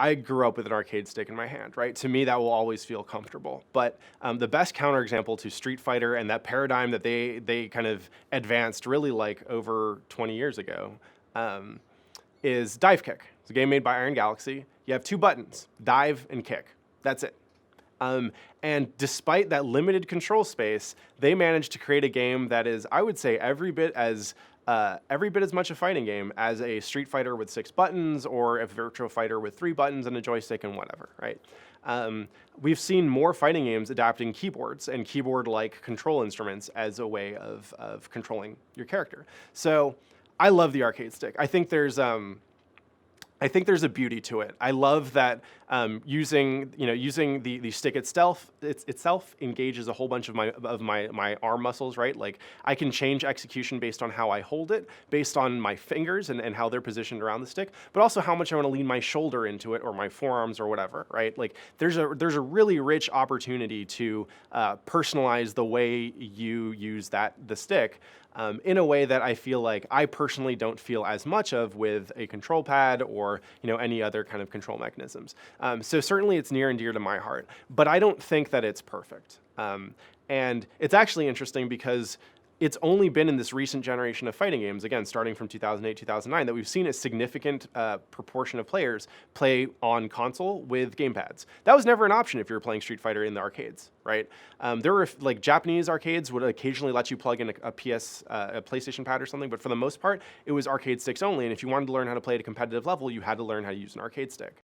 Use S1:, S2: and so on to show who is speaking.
S1: I grew up with an arcade stick in my hand, right? To me, that will always feel comfortable. But the best counterexample to Street Fighter and that paradigm that they kind of advanced really like over 20 years ago um, is Dive Kick. It's a game made by Iron Galaxy. You have two buttons, dive and kick. That's it. And despite that limited control space, they managed to create a game that is, I would say, every bit as much a fighting game as a Street Fighter with 6 buttons or a Virtua Fighter with 3 buttons and a joystick and whatever, right? We've seen more fighting games adapting keyboards and keyboard-like control instruments as a way of controlling your character. So I love the arcade stick. I think there's a beauty to it. I love that using the stick itself engages a whole bunch of my arm muscles, right? Like I can change execution based on how I hold it, based on my fingers and how they're positioned around the stick, but also how much I want to lean my shoulder into it or my forearms or whatever, right? Like there's a really rich opportunity to personalize the way you use the stick. In a way that I feel like I personally don't feel as much of with a control pad or any other kind of control mechanisms. So certainly it's near and dear to my heart, but I don't think that it's perfect. And it's actually interesting because it's only been in this recent generation of fighting games, again, starting from 2008, 2009, that we've seen a significant proportion of players play on console with gamepads. That was never an option if you were playing Street Fighter in the arcades, right? There were, like, Japanese arcades would occasionally let you plug in a PlayStation pad or something, but for the most part, it was arcade sticks only, and if you wanted to learn how to play at a competitive level, you had to learn how to use an arcade stick.